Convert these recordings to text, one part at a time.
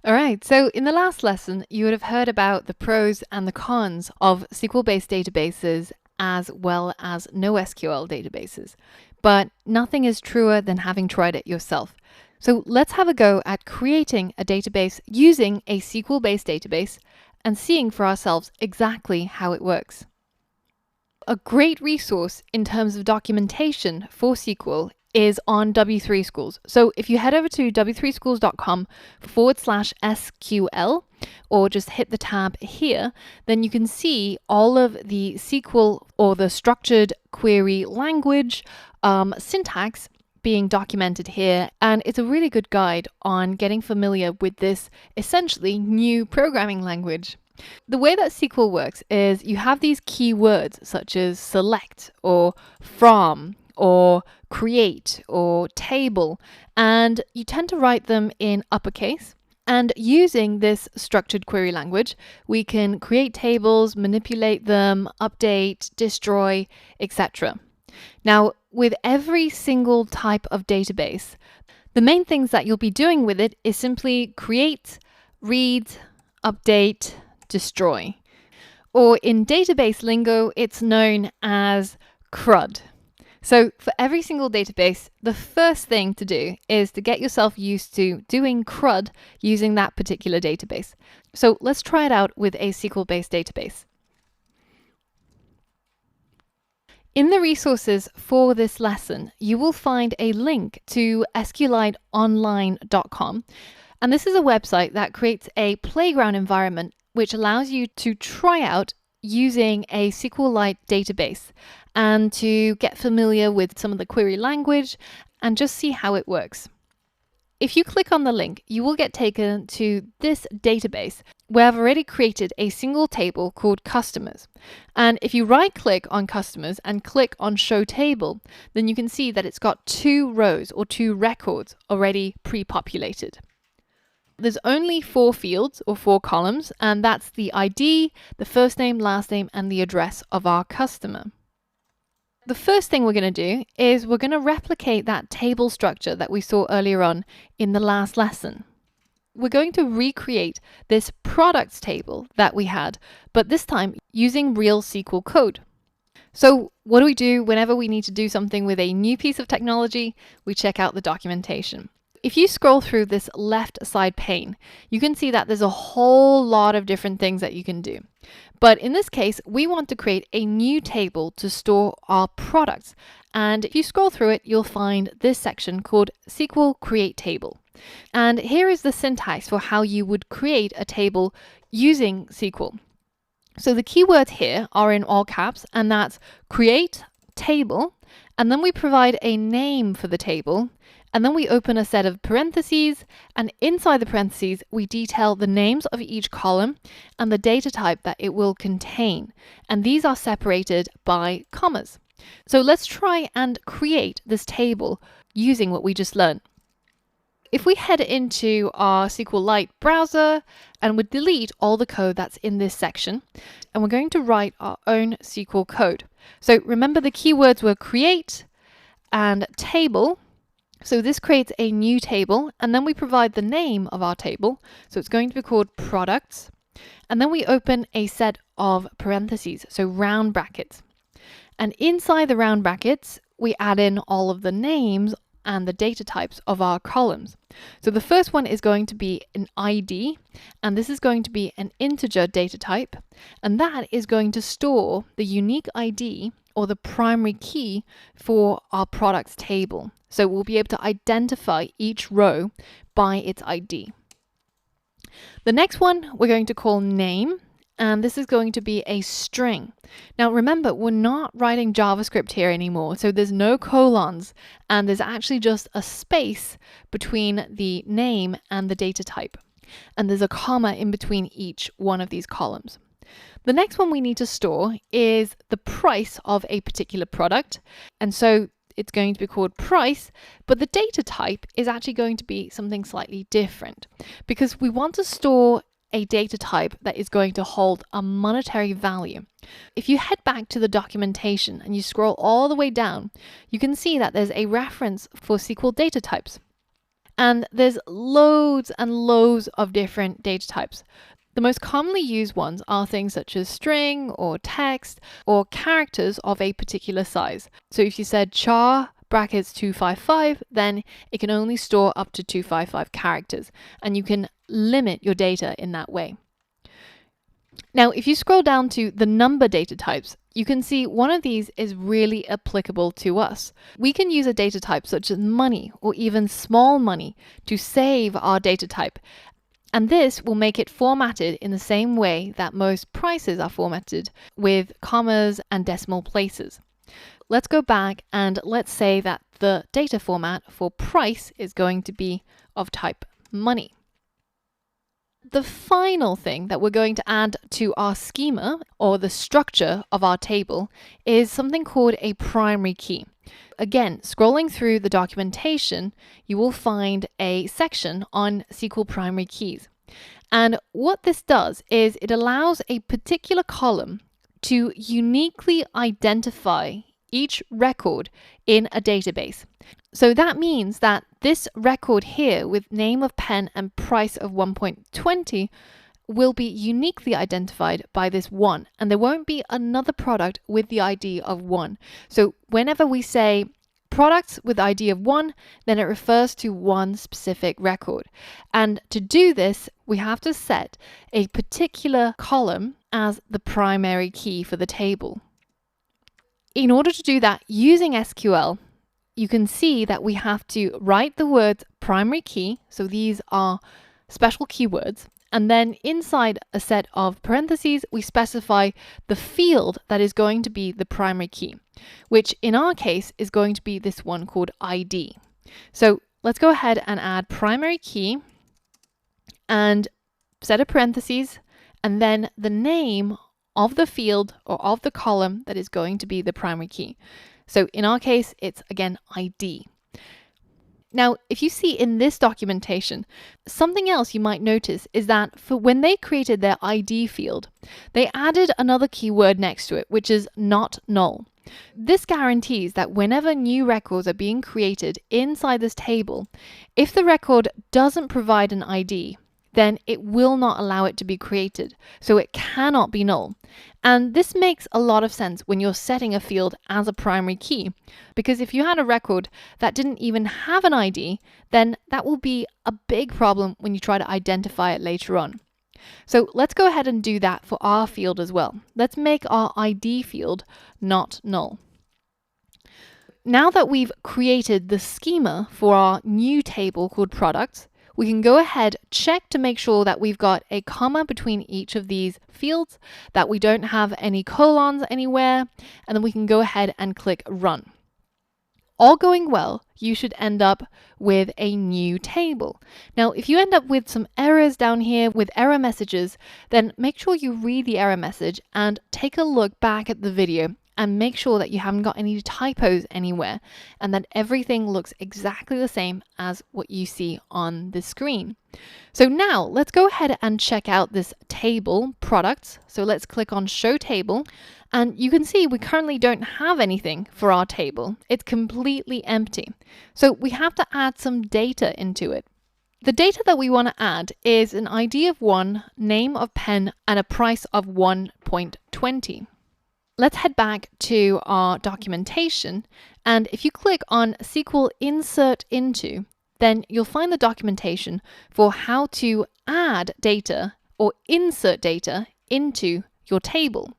All right, so in the last lesson, you would have heard about the pros and the cons of SQL-based databases as well as NoSQL databases. But nothing is truer than having tried it yourself. So let's have a go at creating a database using a SQL-based database and seeing for ourselves exactly how it works. A great resource in terms of documentation for SQL is on W3 Schools. So if you head over to w3schools.com/SQL or just hit the tab here, then you can see all of the SQL or the structured query language syntax being documented here. And it's a really good guide on getting familiar with this essentially new programming language. The way that SQL works is you have these keywords such as select or from or create or table, and you tend to write them in uppercase. And using this structured query language, we can create tables, manipulate them, update, destroy, etc. Now, with every single type of database, the main things that you'll be doing with it is simply create, read, update, destroy. Or in database lingo, it's known as CRUD. So for every single database, the first thing to do is to get yourself used to doing CRUD using that particular database. So let's try it out with a SQL-based database. In the resources for this lesson, you will find a link to SQLiteonline.com. And this is a website that creates a playground environment which allows you to try out using a SQLite database and to get familiar with some of the query language and just see how it works. If you click on the link, you will get taken to this database where I've already created a single table called customers. And if you right click on customers and click on show table, then you can see that it's got 2 rows or 2 records already pre-populated. There's only 4 fields or 4 columns, and that's the ID, the first name, last name, and the address of our customer. The first thing we're going to do is we're going to replicate that table structure that we saw earlier on in the last lesson. We're going to recreate this products table that we had, but this time using real SQL code. So what do we do whenever we need to do something with a new piece of technology? We check out the documentation. If you scroll through this left side pane, you can see that there's a whole lot of different things that you can do. But in this case, we want to create a new table to store our products. And if you scroll through it, you'll find this section called SQL Create Table. And here is the syntax for how you would create a table using SQL. So the keywords here are in all caps, and that's create table. And then we provide a name for the table. And then we open a set of parentheses, and inside the parentheses, we detail the names of each column and the data type that it will contain. And these are separated by commas. So let's try and create this table using what we just learned. If we head into our SQLite browser and we delete all the code that's in this section, and we're going to write our own SQL code. So remember the keywords were create and table. So this creates a new table, and then we provide the name of our table. So it's going to be called products. And then we open a set of parentheses, so round brackets. And inside the round brackets, we add in all of the names and the data types of our columns. So the first one is going to be an ID, and this is going to be an integer data type, and that is going to store the unique ID or the primary key for our products table. So we'll be able to identify each row by its ID. The next one we're going to call name, and this is going to be a string. Now remember, we're not writing JavaScript here anymore, so there's no colons, and there's actually just a space between the name and the data type. And there's a comma in between each one of these columns. The next one we need to store is the price of a particular product. And so it's going to be called price, but the data type is actually going to be something slightly different because we want to store a data type that is going to hold a monetary value. If you head back to the documentation and you scroll all the way down, you can see that there's a reference for SQL data types. And there's loads and loads of different data types. The most commonly used ones are things such as string or text or characters of a particular size. So if you said char brackets 255, then it can only store up to 255 characters, and you can limit your data in that way. Now, if you scroll down to the number data types, you can see one of these is really applicable to us. We can use a data type such as money or even small money to save our data type. And this will make it formatted in the same way that most prices are formatted, with commas and decimal places. Let's go back and let's say that the data format for price is going to be of type money. The final thing that we're going to add to our schema, or the structure of our table, is something called a primary key. Again, scrolling through the documentation, you will find a section on SQL primary keys. And what this does is it allows a particular column to uniquely identify each record in a database. So that means that this record here with name of pen and price of 1.20 will be uniquely identified by this 1, and there won't be another product with the ID of 1. So whenever we say products with ID of 1, then it refers to one specific record. And to do this, we have to set a particular column as the primary key for the table. In order to do that using SQL, you can see that we have to write the words primary key, so these are special keywords, and then inside a set of parentheses, we specify the field that is going to be the primary key, which in our case is going to be this one called ID. So let's go ahead and add primary key and set a parentheses, and then the name of the field or of the column that is going to be the primary key. So in our case, it's again ID. Now, if you see in this documentation, something else you might notice is that for when they created their ID field, they added another keyword next to it, which is not null. This guarantees that whenever new records are being created inside this table, if the record doesn't provide an ID, then it will not allow it to be created. So it cannot be null. And this makes a lot of sense when you're setting a field as a primary key, because if you had a record that didn't even have an ID, then that will be a big problem when you try to identify it later on. So let's go ahead and do that for our field as well. Let's make our ID field not null. Now that we've created the schema for our new table called products, we can go ahead, check to make sure that we've got a comma between each of these fields, that we don't have any colons anywhere, and then we can go ahead and click run. All going well, you should end up with a new table. Now, if you end up with some errors down here with error messages, then make sure you read the error message and take a look back at the video and make sure that you haven't got any typos anywhere and that everything looks exactly the same as what you see on the screen. So now let's go ahead and check out this table products. So let's click on show table, and you can see we currently don't have anything for our table. It's completely empty. So we have to add some data into it. The data that we want to add is an ID of 1, name of pen, and a price of 1.20. Let's head back to our documentation, and if you click on SQL Insert Into, then you'll find the documentation for how to add data or insert data into your table.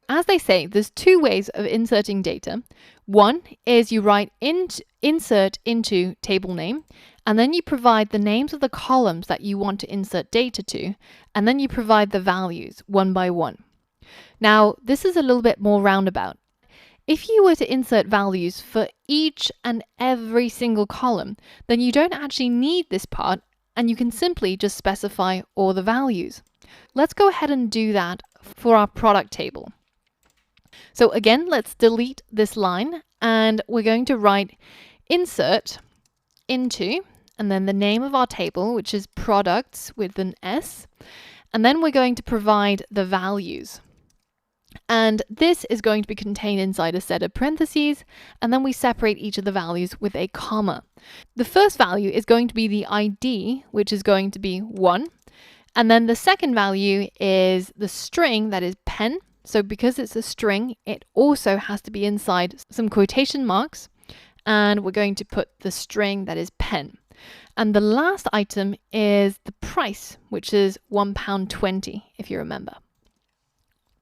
As they say, there's two ways of inserting data. One is you write insert into table name, and then you provide the names of the columns that you want to insert data to, and then you provide the values one by one. Now, this is a little bit more roundabout. If you were to insert values for each and every single column, then you don't actually need this part, and you can simply just specify all the values. Let's go ahead and do that for our product table. So again, let's delete this line, and we're going to write insert into, and then the name of our table, which is products with an S, and then we're going to provide the values. And this is going to be contained inside a set of parentheses, and then we separate each of the values with a comma. The first value is going to be the ID, which is going to be 1. And then the second value is the string, that is pen. So because it's a string, it also has to be inside some quotation marks. And we're going to put the string, that is pen. And the last item is the price, which is £1.20, if you remember.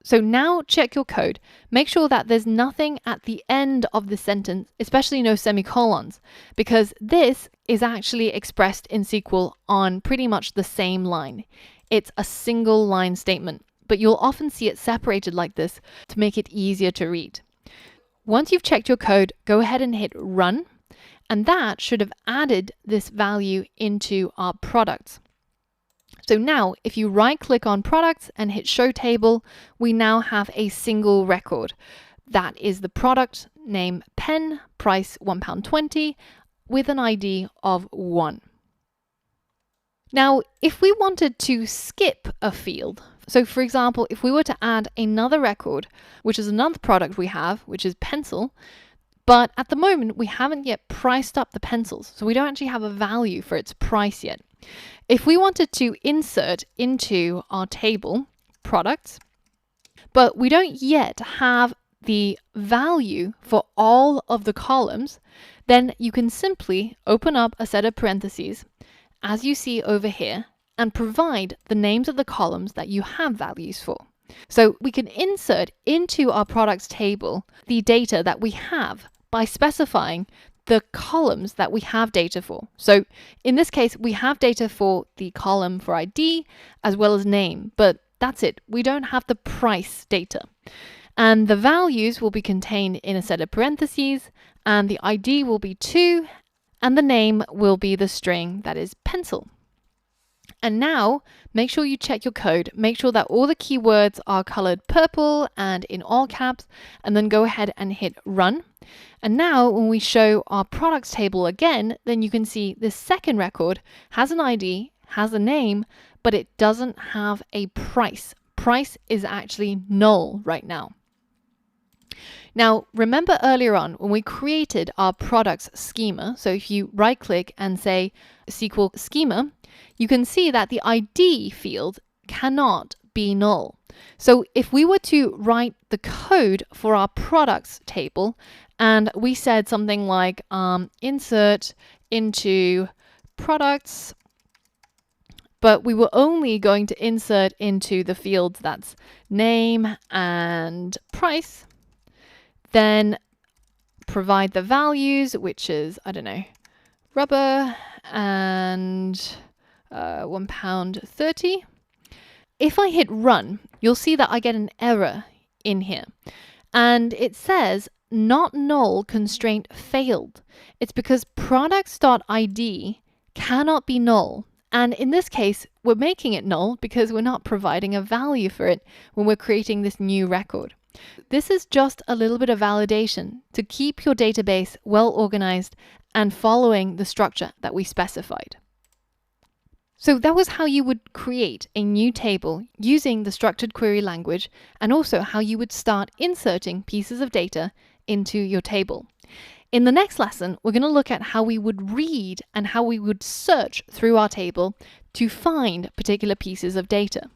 So now check your code. Make sure that there's nothing at the end of the sentence, especially no semicolons, because this is actually expressed in SQL on pretty much the same line. It's a single line statement, but you'll often see it separated like this to make it easier to read. Once you've checked your code, go ahead and hit run, and that should have added this value into our products. So now, if you right-click on products and hit show table, we now have a single record. That is the product name pen, price £1.20, with an ID of 1. Now, if we wanted to skip a field, so for example, if we were to add another record, which is another product we have, which is pencil, but at the moment we haven't yet priced up the pencils, so we don't actually have a value for its price yet. If we wanted to insert into our table products, but we don't yet have the value for all of the columns, then you can simply open up a set of parentheses, as you see over here, and provide the names of the columns that you have values for. So we can insert into our products table the data that we have by specifying the columns that we have data for. So in this case, we have data for the column for ID as well as name, but that's it. We don't have the price data. And the values will be contained in a set of parentheses, and the ID will be 2, and the name will be the string, that is pencil. And now make sure you check your code, make sure that all the keywords are colored purple and in all caps, and then go ahead and hit run. And now when we show our products table again, then you can see this second record has an ID, has a name, but it doesn't have a price. Price is actually null right now. Now, remember earlier on when we created our products schema, so if you right click and say SQL schema, you can see that the ID field cannot be null. So if we were to write the code for our products table and we said something like insert into products, but we were only going to insert into the fields that's name and price, then provide the values, which is, I don't know, rubber and £1.30. If I hit run, you'll see that I get an error in here. And it says not null constraint failed. It's because products.id cannot be null. And in this case, we're making it null because we're not providing a value for it when we're creating this new record. This is just a little bit of validation to keep your database well organized and following the structure that we specified. So that was how you would create a new table using the structured query language, and also how you would start inserting pieces of data into your table. In the next lesson, we're going to look at how we would read and how we would search through our table to find particular pieces of data.